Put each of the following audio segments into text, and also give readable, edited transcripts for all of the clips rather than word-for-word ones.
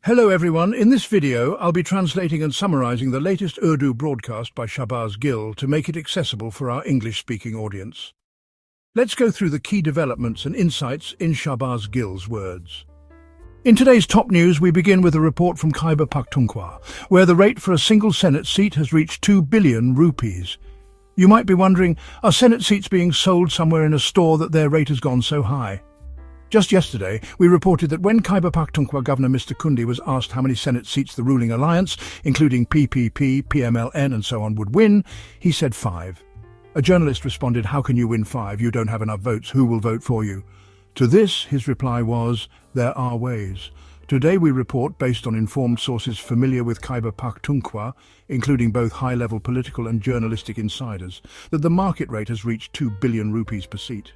Hello everyone, in this video I'll be translating and summarizing the latest Urdu broadcast by Shahbaz Gill to make it accessible for our English-speaking audience. Let's go through the key developments and insights in Shahbaz Gill's words. In today's top news, we begin with a report from Khyber Pakhtunkhwa, where the rate for a single Senate seat has reached 2 billion rupees. You might be wondering, are Senate seats being sold somewhere in a store that their rate has gone so high? Just yesterday, we reported that when Khyber Pakhtunkhwa Governor Mr. Kundi was asked how many Senate seats the ruling alliance, including PPP, PMLN and so on, would win, he said 5. A journalist responded, "How can you win 5? You don't have enough votes. Who will vote for you?" To this, his reply was, "There are ways." Today we report, based on informed sources familiar with Khyber Pakhtunkhwa, including both high-level political and journalistic insiders, that the market rate has reached 2 billion rupees per seat.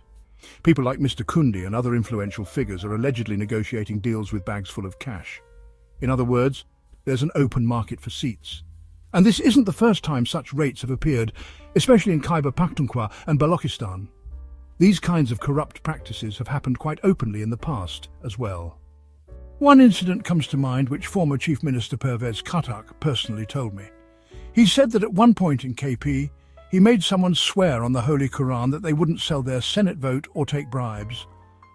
People like Mr. Kundi and other influential figures are allegedly negotiating deals with bags full of cash. In other words, there's an open market for seats. And this isn't the first time such rates have appeared, especially in Khyber Pakhtunkhwa and Balochistan. These kinds of corrupt practices have happened quite openly in the past as well. One incident comes to mind which former Chief Minister Pervez Khattak personally told me. He said that at one point in KP, he made someone swear on the Holy Quran that they wouldn't sell their Senate vote or take bribes.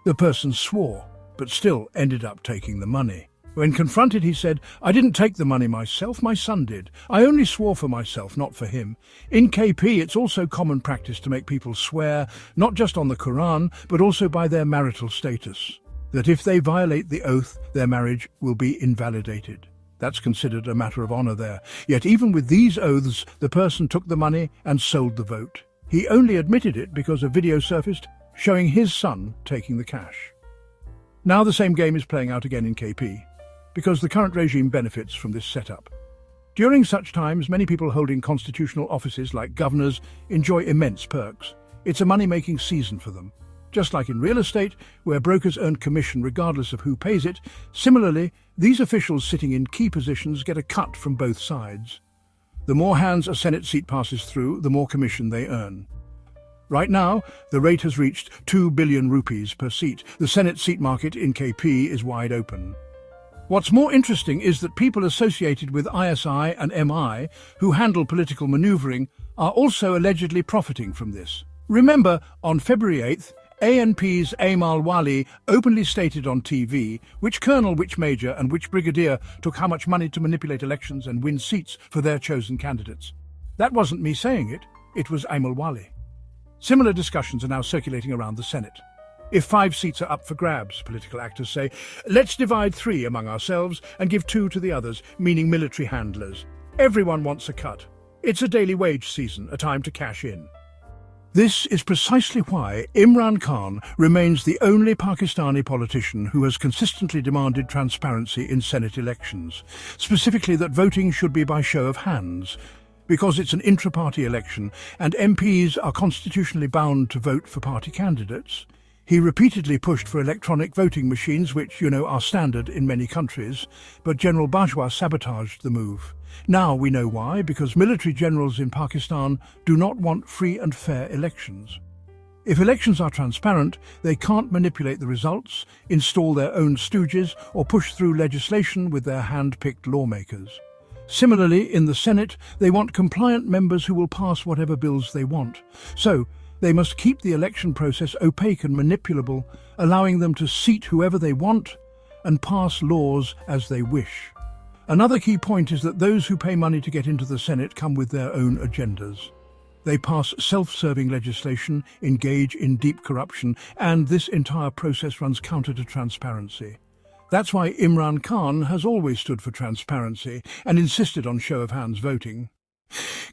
The person swore, but still ended up taking the money. When confronted, he said, "I didn't take the money myself, my son did. I only swore for myself, not for him." In KP, it's also common practice to make people swear, not just on the Quran, but also by their marital status, that if they violate the oath, their marriage will be invalidated. That's considered a matter of honor there. Yet even with these oaths, the person took the money and sold the vote. He only admitted it because a video surfaced showing his son taking the cash. Now the same game is playing out again in KP, because the current regime benefits from this setup. During such times, many people holding constitutional offices like governors enjoy immense perks. It's a money-making season for them. Just like in real estate, where brokers earn commission regardless of who pays it, similarly, these officials sitting in key positions get a cut from both sides. The more hands a Senate seat passes through, the more commission they earn. Right now, the rate has reached 2 billion rupees per seat. The Senate seat market in KP is wide open. What's more interesting is that people associated with ISI and MI, who handle political maneuvering, are also allegedly profiting from this. Remember, on February 8th, ANP's Aimal Wali openly stated on TV which colonel, which major and which brigadier took how much money to manipulate elections and win seats for their chosen candidates. That wasn't me saying it, it was Aimal Wali. Similar discussions are now circulating around the Senate. If 5 seats are up for grabs, political actors say, let's divide 3 among ourselves and give 2 to the others, meaning military handlers. Everyone wants a cut. It's a daily wage season, a time to cash in. This is precisely why Imran Khan remains the only Pakistani politician who has consistently demanded transparency in Senate elections, specifically that voting should be by show of hands, because it's an intra-party election and MPs are constitutionally bound to vote for party candidates. He repeatedly pushed for electronic voting machines, which, are standard in many countries, but General Bajwa sabotaged the move. Now we know why, because military generals in Pakistan do not want free and fair elections. If elections are transparent, they can't manipulate the results, install their own stooges, or push through legislation with their hand-picked lawmakers. Similarly, in the Senate, they want compliant members who will pass whatever bills they want. So, they must keep the election process opaque and manipulable, allowing them to seat whoever they want and pass laws as they wish. Another key point is that those who pay money to get into the Senate come with their own agendas. They pass self-serving legislation, engage in deep corruption, and this entire process runs counter to transparency. That's why Imran Khan has always stood for transparency and insisted on show-of-hands voting.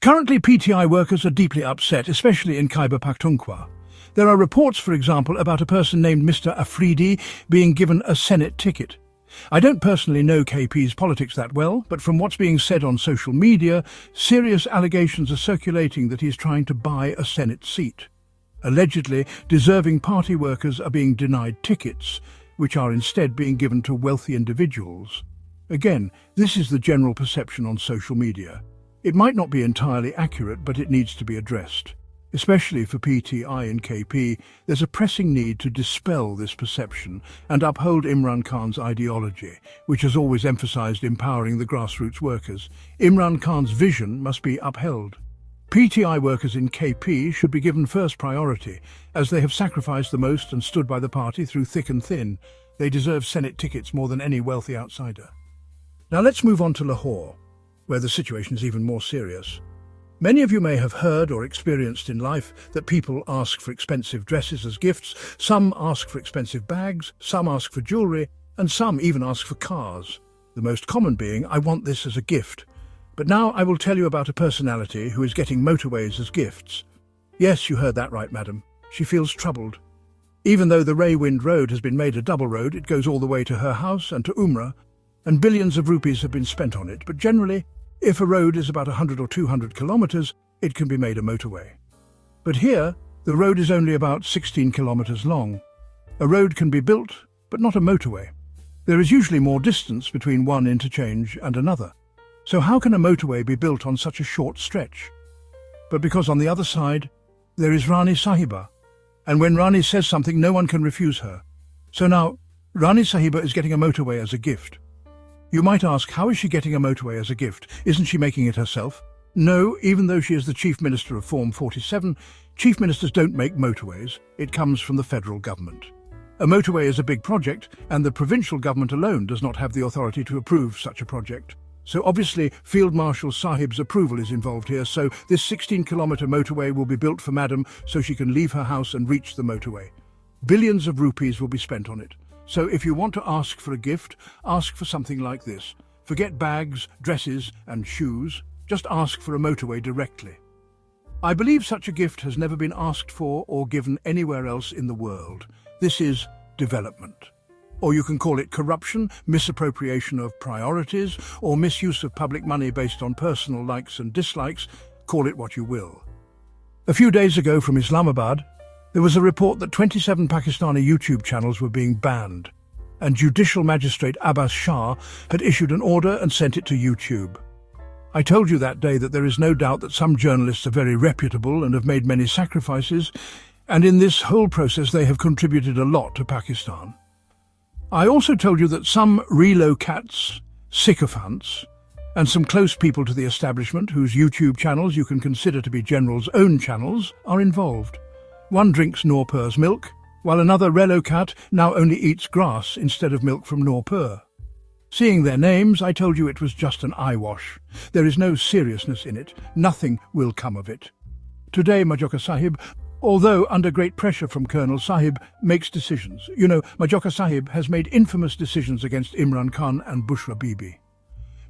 Currently, PTI workers are deeply upset, especially in Khyber Pakhtunkhwa. There are reports, for example, about a person named Mr. Afridi being given a Senate ticket. I don't personally know KP's politics that well, but from what's being said on social media, serious allegations are circulating that he's trying to buy a Senate seat. Allegedly, deserving party workers are being denied tickets, which are instead being given to wealthy individuals. Again, this is the general perception on social media. It might not be entirely accurate, but it needs to be addressed. Especially for PTI and KP, there's a pressing need to dispel this perception and uphold Imran Khan's ideology, which has always emphasized empowering the grassroots workers. Imran Khan's vision must be upheld. PTI workers in KP should be given first priority, as they have sacrificed the most and stood by the party through thick and thin. They deserve Senate tickets more than any wealthy outsider. Now let's move on to Lahore, where the situation is even more serious. Many of you may have heard or experienced in life that people ask for expensive dresses as gifts, some ask for expensive bags, some ask for jewellery, and some even ask for cars. The most common being, "I want this as a gift." But now I will tell you about a personality who is getting motorways as gifts. Yes, you heard that right, madam. She feels troubled. Even though the Raywind Road has been made a double road, it goes all the way to her house and to Umrah, and billions of rupees have been spent on it. But generally, if a road is about 100 or 200 kilometers, it can be made a motorway. But here, the road is only about 16 kilometers long. A road can be built, but not a motorway. There is usually more distance between one interchange and another. So how can a motorway be built on such a short stretch? But because on the other side, there is Rani Sahiba. And when Rani says something, no one can refuse her. So now, Rani Sahiba is getting a motorway as a gift. You might ask, how is she getting a motorway as a gift? Isn't she making it herself? No, even though she is the Chief Minister of Form 47, Chief Ministers don't make motorways. It comes from the federal government. A motorway is a big project, and the provincial government alone does not have the authority to approve such a project. So obviously, Field Marshal Sahib's approval is involved here, so this 16-kilometre motorway will be built for Madam so she can leave her house and reach the motorway. Billions of rupees will be spent on it. So if you want to ask for a gift, ask for something like this. Forget bags, dresses and shoes. Just ask for a motorway directly. I believe such a gift has never been asked for or given anywhere else in the world. This is development. Or you can call it corruption, misappropriation of priorities, or misuse of public money based on personal likes and dislikes. Call it what you will. A few days ago from Islamabad, there was a report that 27 Pakistani YouTube channels were being banned, and Judicial Magistrate Abbas Shah had issued an order and sent it to YouTube. I told you that day that there is no doubt that some journalists are very reputable and have made many sacrifices, and in this whole process they have contributed a lot to Pakistan. I also told you that some relocats, sycophants, and some close people to the establishment, whose YouTube channels you can consider to be General's own channels, are involved. One drinks Nurpur's milk, while another relocat now only eats grass instead of milk from Nurpur. Seeing their names, I told you it was just an eyewash. There is no seriousness in it. Nothing will come of it. Today, Majoka Sahib, although under great pressure from Colonel Sahib, makes decisions. You know, Majoka Sahib has made infamous decisions against Imran Khan and Bushra Bibi.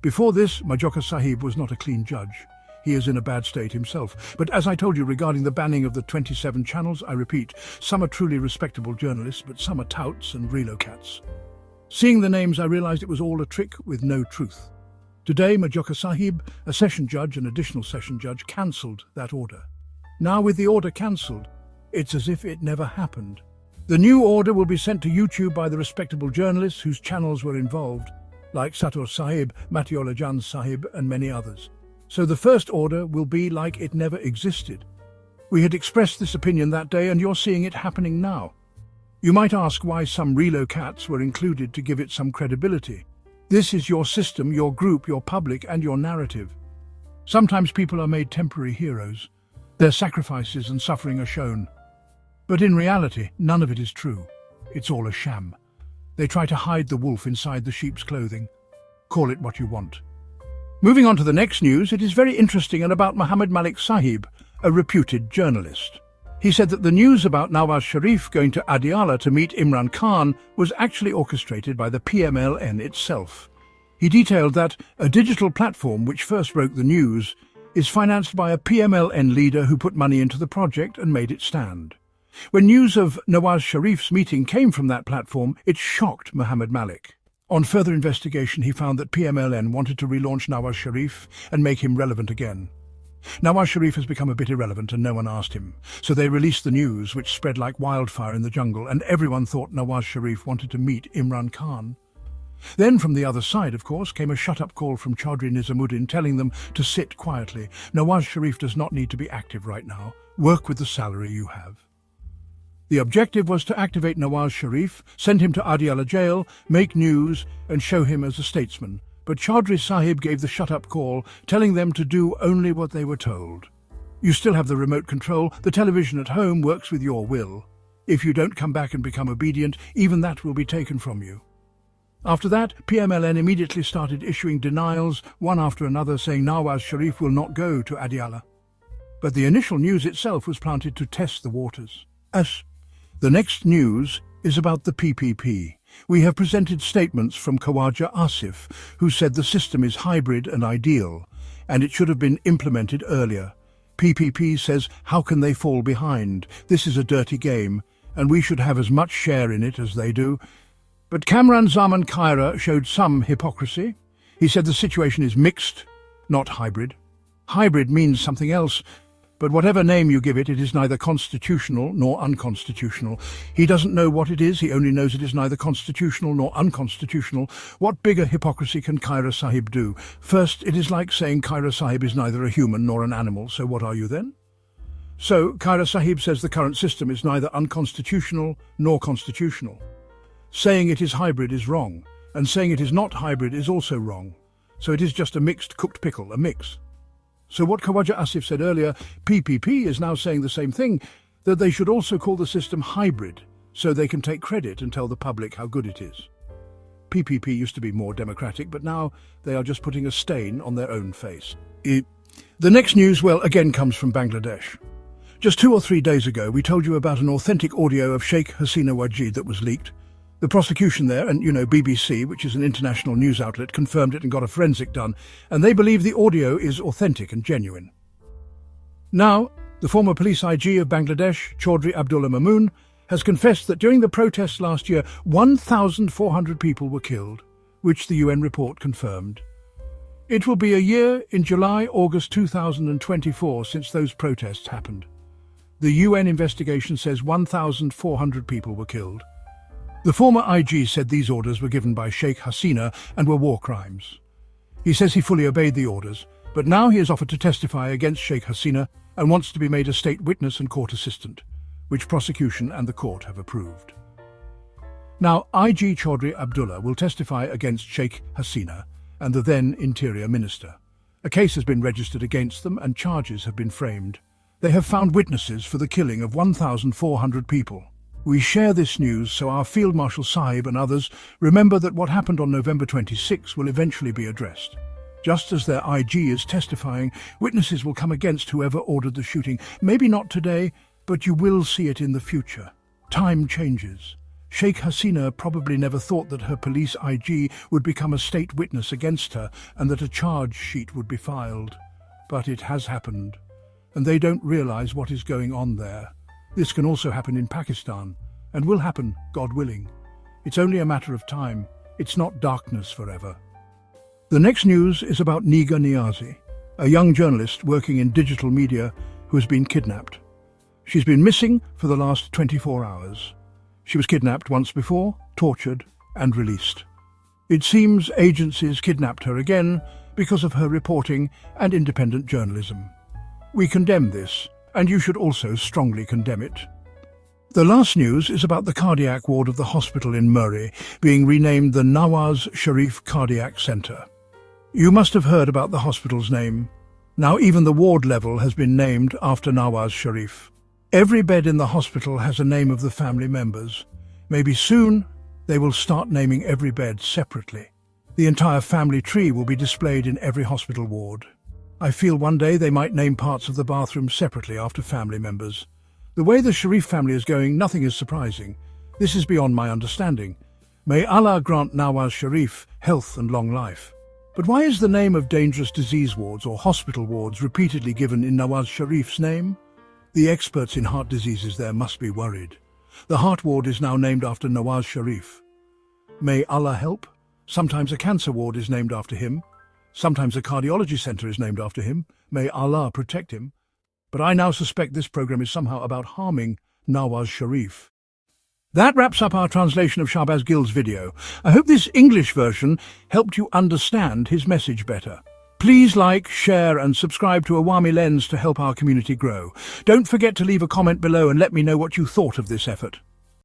Before this, Majoka Sahib was not a clean judge. He is in a bad state himself. But as I told you regarding the banning of the 27 channels, I repeat, some are truly respectable journalists, but some are touts and relocats. Seeing the names, I realized it was all a trick with no truth. Today, Majoka Sahib, a session judge and additional session judge, cancelled that order. Now with the order cancelled, it's as if it never happened. The new order will be sent to YouTube by the respectable journalists whose channels were involved, like Satur Sahib, Matiola Jan Sahib and many others. So the first order will be like it never existed. We had expressed this opinion that day, and you're seeing it happening now. You might ask why some relocats were included to give it some credibility. This is your system, your group, your public, and your narrative. Sometimes people are made temporary heroes. Their sacrifices and suffering are shown. But in reality, none of it is true. It's all a sham. They try to hide the wolf inside the sheep's clothing. Call it what you want. Moving on to the next news, it is very interesting and about Muhammad Malik Sahib, a reputed journalist. He said that the news about Nawaz Sharif going to Adiala to meet Imran Khan was actually orchestrated by the PMLN itself. He detailed that a digital platform which first broke the news is financed by a PMLN leader who put money into the project and made it stand. When news of Nawaz Sharif's meeting came from that platform, it shocked Muhammad Malik. On further investigation, he found that PMLN wanted to relaunch Nawaz Sharif and make him relevant again. Nawaz Sharif has become a bit irrelevant and no one asked him, so they released the news, which spread like wildfire in the jungle, and everyone thought Nawaz Sharif wanted to meet Imran Khan. Then from the other side, of course, came a shut-up call from Chaudhry Nizamuddin telling them to sit quietly. Nawaz Sharif does not need to be active right now. Work with the salary you have. The objective was to activate Nawaz Sharif, send him to Adiala jail, make news, and show him as a statesman. But Chaudhry Sahib gave the shut-up call, telling them to do only what they were told. You still have the remote control. The television at home works with your will. If you don't come back and become obedient, even that will be taken from you. After that, PMLN immediately started issuing denials, one after another, saying Nawaz Sharif will not go to Adiala. But the initial news itself was planted to test the waters. The next news is about the PPP. We have presented statements from Khawaja Asif, who said the system is hybrid and ideal, and it should have been implemented earlier. PPP says, how can they fall behind? This is a dirty game, and we should have as much share in it as they do. But Kamran Zaman Khaira showed some hypocrisy. He said the situation is mixed, not hybrid. Hybrid means something else, but whatever name you give it, it is neither constitutional nor unconstitutional. He doesn't know what it is, he only knows it is neither constitutional nor unconstitutional. What bigger hypocrisy can Khaira Sahib do? First, it is like saying Khaira Sahib is neither a human nor an animal, so what are you then? So, Khaira Sahib says the current system is neither unconstitutional nor constitutional. Saying it is hybrid is wrong, and saying it is not hybrid is also wrong. So it is just a mixed cooked pickle, a mix. So what Khawaja Asif said earlier, PPP is now saying the same thing, that they should also call the system hybrid, so they can take credit and tell the public how good it is. PPP used to be more democratic, but now they are just putting a stain on their own face. The next news, well, again comes from Bangladesh. Just 2 or 3 days ago, we told you about an authentic audio of Sheikh Hasina Wajid that was leaked. The prosecution there, and BBC, which is an international news outlet, confirmed it and got a forensic done, and they believe the audio is authentic and genuine. Now, the former police IG of Bangladesh, Chaudhry Abdullah Mamoon, has confessed that during the protests last year, 1,400 people were killed, which the UN report confirmed. It will be a year in July-August 2024 since those protests happened. The UN investigation says 1,400 people were killed. The former IG said these orders were given by Sheikh Hasina and were war crimes. He says he fully obeyed the orders, but now he has offered to testify against Sheikh Hasina and wants to be made a state witness and court assistant, which prosecution and the court have approved. Now, IG Chaudhry Abdullah will testify against Sheikh Hasina and the then Interior Minister. A case has been registered against them and charges have been framed. They have found witnesses for the killing of 1,400 people. We share this news so our Field Marshal Sahib and others remember that what happened on November 26 will eventually be addressed. Just as their IG is testifying, witnesses will come against whoever ordered the shooting. Maybe not today, but you will see it in the future. Time changes. Sheikh Hasina probably never thought that her police IG would become a state witness against her and that a charge sheet would be filed. But it has happened, and they don't realize what is going on there. This can also happen in Pakistan, and will happen, God willing. It's only a matter of time. It's not darkness forever. The next news is about Niga Niazi, a young journalist working in digital media who has been kidnapped. She's been missing for the last 24 hours. She was kidnapped once before, tortured, and released. It seems agencies kidnapped her again because of her reporting and independent journalism. We condemn this, and you should also strongly condemn it. The last news is about the cardiac ward of the hospital in Murray being renamed the Nawaz Sharif Cardiac Centre. You must have heard about the hospital's name. Now even the ward level has been named after Nawaz Sharif. Every bed in the hospital has a name of the family members. Maybe soon they will start naming every bed separately. The entire family tree will be displayed in every hospital ward. I feel one day they might name parts of the bathroom separately after family members. The way the Sharif family is going, nothing is surprising. This is beyond my understanding. May Allah grant Nawaz Sharif health and long life. But why is the name of dangerous disease wards or hospital wards repeatedly given in Nawaz Sharif's name? The experts in heart diseases there must be worried. The heart ward is now named after Nawaz Sharif. May Allah help. Sometimes a cancer ward is named after him. Sometimes a cardiology centre is named after him. May Allah protect him. But I now suspect this program is somehow about harming Nawaz Sharif. That wraps up our translation of Shahbaz Gill's video. I hope this English version helped you understand his message better. Please like, share and subscribe to Awami Lens to help our community grow. Don't forget to leave a comment below and let me know what you thought of this effort.